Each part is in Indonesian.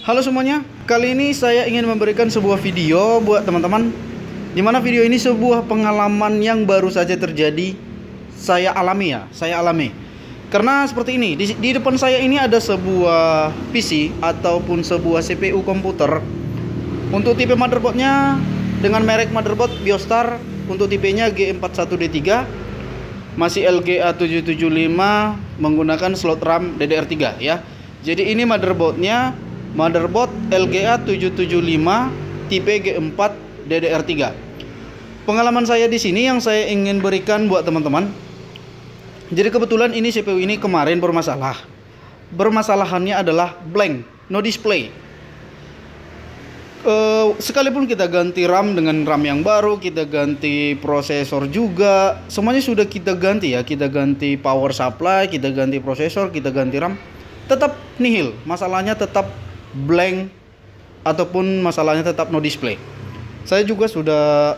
Halo semuanya, kali ini saya ingin memberikan sebuah video buat teman-teman, dimana video ini sebuah pengalaman yang baru saja terjadi. Saya alami. Karena seperti ini, di depan saya ini ada sebuah PC ataupun sebuah CPU komputer. Untuk tipe motherboardnya dengan merek motherboard Biostar, untuk tipenya G41D3, masih LGA 775, menggunakan slot RAM DDR3 ya. Jadi ini motherboard LGA 775 tipe G4 DDR3. Pengalaman saya di sini yang saya ingin berikan buat teman-teman. Jadi kebetulan ini CPU ini kemarin bermasalah. Bermasalahannya adalah blank, no display. Sekalipun kita ganti RAM dengan RAM yang baru, kita ganti prosesor juga, semuanya sudah kita ganti ya. Kita ganti power supply, kita ganti prosesor, kita ganti RAM, tetap nihil. Masalahnya tetap blank ataupun masalahnya tetap no display. Saya juga sudah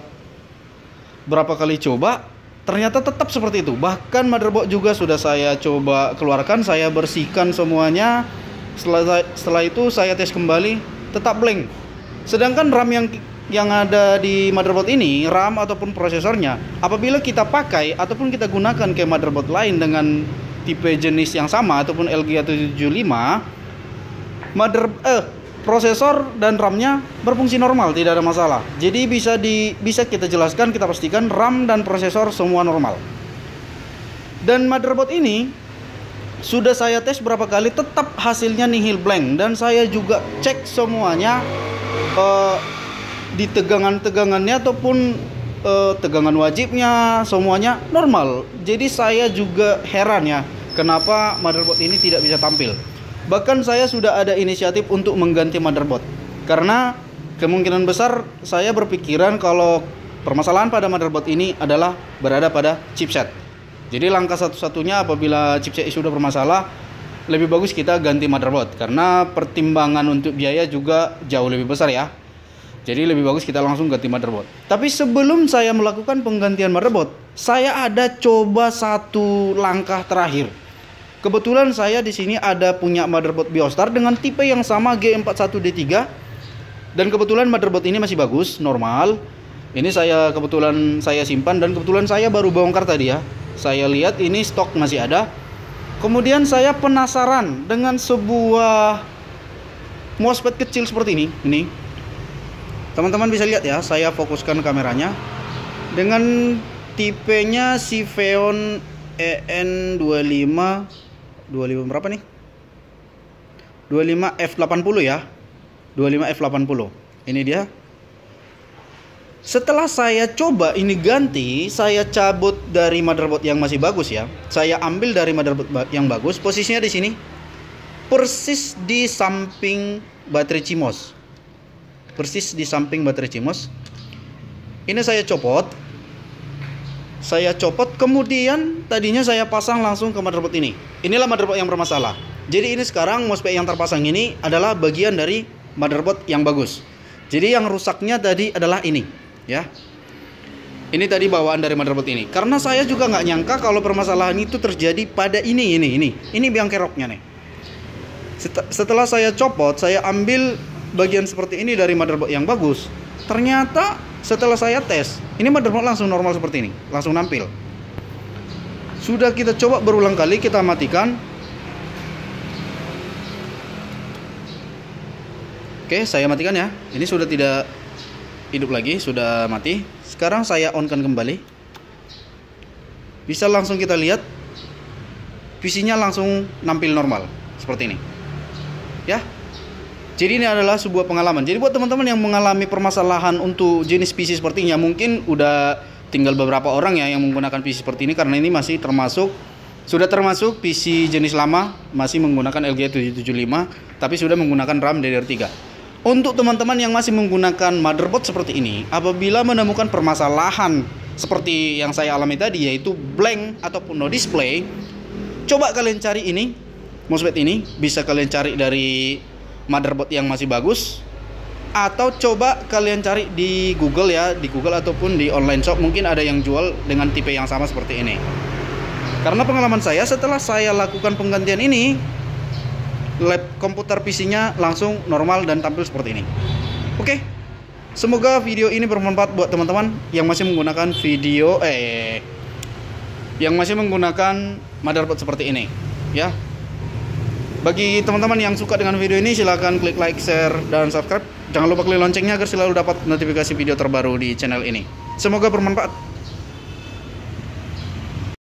berapa kali coba, ternyata tetap seperti itu. Bahkan motherboard juga sudah saya coba keluarkan, saya bersihkan semuanya. Setelah itu saya tes kembali, tetap blank. Sedangkan RAM yang ada di motherboard ini, RAM ataupun prosesornya, apabila kita pakai ataupun kita gunakan ke motherboard lain dengan tipe jenis yang sama ataupun LGA 775, prosesor dan RAM-nya berfungsi normal, tidak ada masalah. Jadi bisa kita jelaskan, kita pastikan RAM dan prosesor semua normal. Dan motherboard ini sudah saya tes berapa kali, tetap hasilnya nihil blank. Dan saya juga cek semuanya di tegangannya ataupun tegangan wajibnya, semuanya normal. Jadi saya juga heran ya, kenapa motherboard ini tidak bisa tampil. Bahkan saya sudah ada inisiatif untuk mengganti motherboard, karena kemungkinan besar saya berpikiran kalau permasalahan pada motherboard ini adalah berada pada chipset. Jadi langkah satu-satunya apabila chipset sudah bermasalah, lebih bagus kita ganti motherboard, karena pertimbangan untuk biaya juga jauh lebih besar ya. Jadi lebih bagus kita langsung ganti motherboard. Tapi sebelum saya melakukan penggantian motherboard, saya ada coba satu langkah terakhir. Kebetulan saya di sini ada punya motherboard Biostar dengan tipe yang sama G41D3, dan kebetulan motherboard ini masih bagus, normal. Ini kebetulan saya simpan, dan kebetulan saya baru bongkar tadi ya. Saya lihat ini stok masih ada. Kemudian saya penasaran dengan sebuah MOSFET kecil seperti ini. Ini teman-teman bisa lihat ya, saya fokuskan kameranya. Dengan tipenya Siveon EN25 berapa nih? 25F80 ya. 25F80. Ini dia. Setelah saya coba ini ganti, saya cabut dari motherboard yang masih bagus ya. Saya ambil dari motherboard yang bagus, posisinya di sini. Persis di samping baterai CMOS. Ini saya copot. Kemudian tadinya saya pasang langsung ke motherboard ini. Inilah motherboard yang bermasalah. Jadi ini sekarang MOSFET yang terpasang ini adalah bagian dari motherboard yang bagus. Jadi yang rusaknya tadi adalah ini ya. Ini tadi bawaan dari motherboard ini. Karena saya juga nggak nyangka kalau permasalahan itu terjadi pada ini biang keroknya nih. Setelah saya copot, saya ambil bagian seperti ini dari motherboard yang bagus. Ternyata setelah saya tes, ini motherboard langsung normal seperti ini, langsung nampil. Sudah kita coba berulang kali, kita matikan. Oke, saya matikan ya. Ini sudah tidak hidup lagi, sudah mati. Sekarang saya on-kan kembali. Bisa langsung kita lihat PC-nya langsung nampil normal seperti ini. Ya. Jadi ini adalah sebuah pengalaman. Jadi buat teman-teman yang mengalami permasalahan untuk jenis PC sepertinya, mungkin udah tinggal beberapa orang ya yang menggunakan PC seperti ini, karena ini masih sudah termasuk PC jenis lama, masih menggunakan LGA 775, tapi sudah menggunakan RAM DDR3. Untuk teman-teman yang masih menggunakan motherboard seperti ini, apabila menemukan permasalahan seperti yang saya alami tadi, yaitu blank ataupun no display, coba kalian cari ini MOSFET ini, bisa kalian cari dari motherboard yang masih bagus, atau coba kalian cari di Google ya, di Google ataupun di online shop, mungkin ada yang jual dengan tipe yang sama seperti ini. Karena pengalaman saya setelah saya lakukan penggantian ini, lab komputer PC-nya langsung normal dan tampil seperti ini. Oke. Semoga video ini bermanfaat buat teman-teman yang masih menggunakan yang masih menggunakan motherboard seperti ini, ya. Bagi teman-teman yang suka dengan video ini, silahkan klik like, share, dan subscribe. Jangan lupa klik loncengnya agar selalu dapat notifikasi video terbaru di channel ini. Semoga bermanfaat.